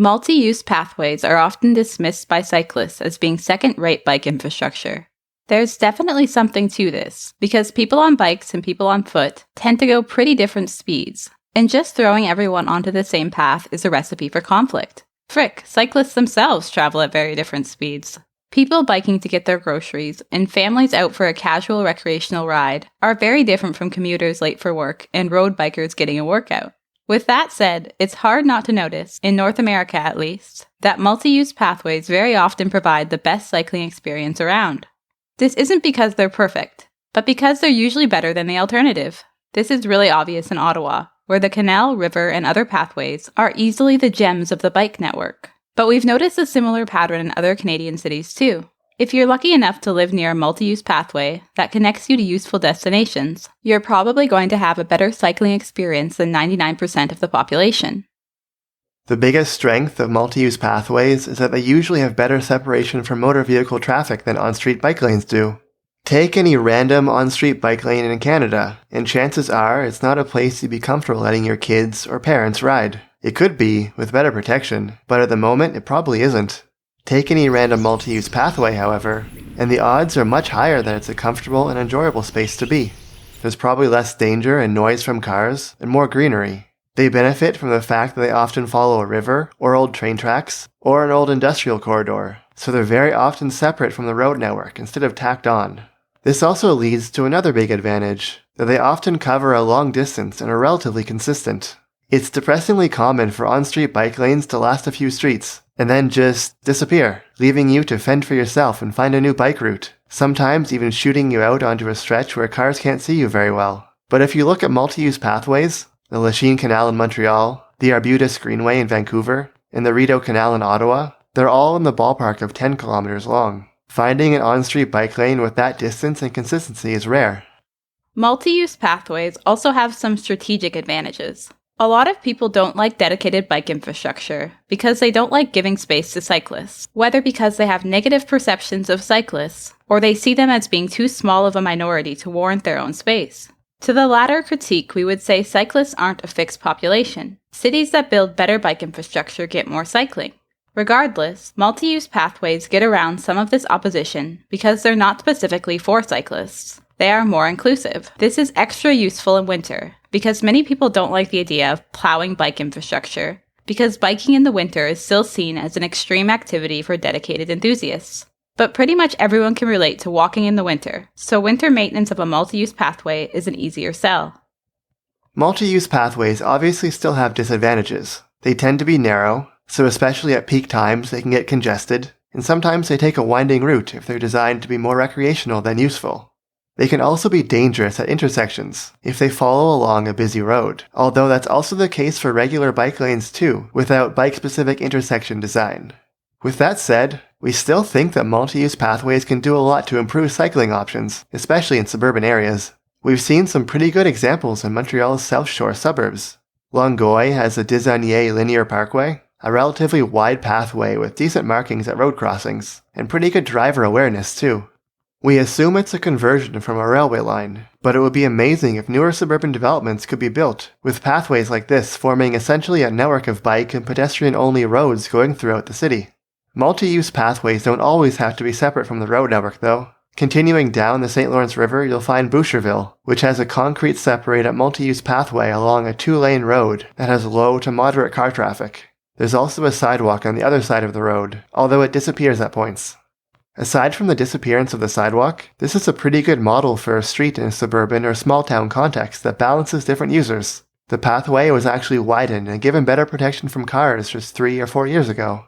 Multi-use pathways are often dismissed by cyclists as being second-rate bike infrastructure. There's definitely something to this, because people on bikes and people on foot tend to go pretty different speeds, and just throwing everyone onto the same path is a recipe for conflict. Frick, cyclists themselves travel at very different speeds. People biking to get their groceries and families out for a casual recreational ride are very different from commuters late for work and road bikers getting a workout. With that said, it's hard not to notice, in North America at least, that multi-use pathways very often provide the best cycling experience around. This isn't because they're perfect, but because they're usually better than the alternative. This is really obvious in Ottawa, where the canal, river, and other pathways are easily the gems of the bike network. But we've noticed a similar pattern in other Canadian cities too. If you're lucky enough to live near a multi-use pathway that connects you to useful destinations, you're probably going to have a better cycling experience than 99% of the population. The biggest strength of multi-use pathways is that they usually have better separation from motor vehicle traffic than on-street bike lanes do. Take any random on-street bike lane in Canada, and chances are it's not a place you'd be comfortable letting your kids or parents ride. It could be, with better protection, but at the moment it probably isn't. Take any random multi-use pathway, however, and the odds are much higher that it's a comfortable and enjoyable space to be. There's probably less danger and noise from cars, and more greenery. They benefit from the fact that they often follow a river, or old train tracks, or an old industrial corridor, so they're very often separate from the road network instead of tacked on. This also leads to another big advantage, that they often cover a long distance and are relatively consistent. It's depressingly common for on-street bike lanes to last a few streets, and then just disappear, leaving you to fend for yourself and find a new bike route, sometimes even shooting you out onto a stretch where cars can't see you very well. But if you look at multi-use pathways, the Lachine Canal in Montreal, the Arbutus Greenway in Vancouver, and the Rideau Canal in Ottawa, they're all in the ballpark of 10 kilometers long. Finding an on-street bike lane with that distance and consistency is rare. Multi-use pathways also have some strategic advantages. A lot of people don't like dedicated bike infrastructure because they don't like giving space to cyclists, whether because they have negative perceptions of cyclists or they see them as being too small of a minority to warrant their own space. To the latter critique, we would say cyclists aren't a fixed population. Cities that build better bike infrastructure get more cycling. Regardless, multi-use pathways get around some of this opposition because they're not specifically for cyclists. They are more inclusive. This is extra useful in winter, because many people don't like the idea of plowing bike infrastructure, because biking in the winter is still seen as an extreme activity for dedicated enthusiasts. But pretty much everyone can relate to walking in the winter, so winter maintenance of a multi-use pathway is an easier sell. Multi-use pathways obviously still have disadvantages. They tend to be narrow, so especially at peak times they can get congested, and sometimes they take a winding route if they're designed to be more recreational than useful. They can also be dangerous at intersections if they follow along a busy road, although that's also the case for regular bike lanes too, without bike-specific intersection design. With that said, we still think that multi-use pathways can do a lot to improve cycling options, especially in suburban areas. We've seen some pretty good examples in Montreal's South Shore suburbs. Longueuil has the Desaunier Linear Parkway, a relatively wide pathway with decent markings at road crossings, and pretty good driver awareness too. We assume it's a conversion from a railway line, but it would be amazing if newer suburban developments could be built, with pathways like this forming essentially a network of bike and pedestrian-only roads going throughout the city. Multi-use pathways don't always have to be separate from the road network though. Continuing down the St. Lawrence River, you'll find Boucherville, which has a concrete separated multi-use pathway along a 2-lane road that has low to moderate car traffic. There's also a sidewalk on the other side of the road, although it disappears at points. Aside from the disappearance of the sidewalk, this is a pretty good model for a street in a suburban or small town context that balances different users. The pathway was actually widened and given better protection from cars just 3 or 4 years ago.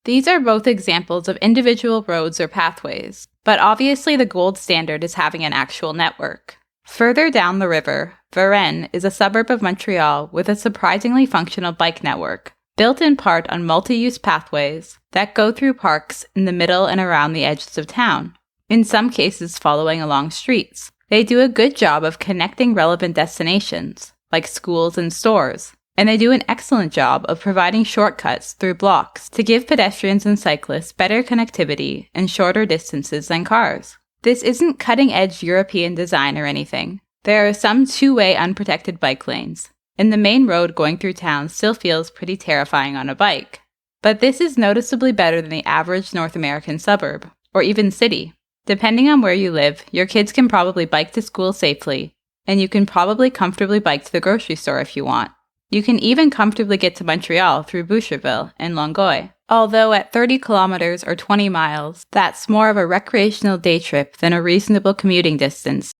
These are both examples of individual roads or pathways, but obviously the gold standard is having an actual network. Further down the river, Varennes is a suburb of Montreal with a surprisingly functional bike network, built in part on multi-use pathways that go through parks in the middle and around the edges of town, in some cases following along streets. They do a good job of connecting relevant destinations, like schools and stores, and they do an excellent job of providing shortcuts through blocks to give pedestrians and cyclists better connectivity and shorter distances than cars. This isn't cutting-edge European design or anything. There are some two-way unprotected bike lanes, and the main road going through town still feels pretty terrifying on a bike. But this is noticeably better than the average North American suburb, or even city. Depending on where you live, your kids can probably bike to school safely, and you can probably comfortably bike to the grocery store if you want. You can even comfortably get to Montreal through Boucherville and Longueuil. Although at 30 kilometers or 20 miles, that's more of a recreational day trip than a reasonable commuting distance.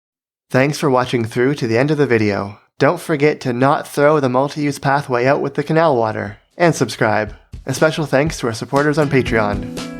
Thanks for watching through to the end of the video. Don't forget to not throw the multi-use pathway out with the canal water, and subscribe. A special thanks to our supporters on Patreon.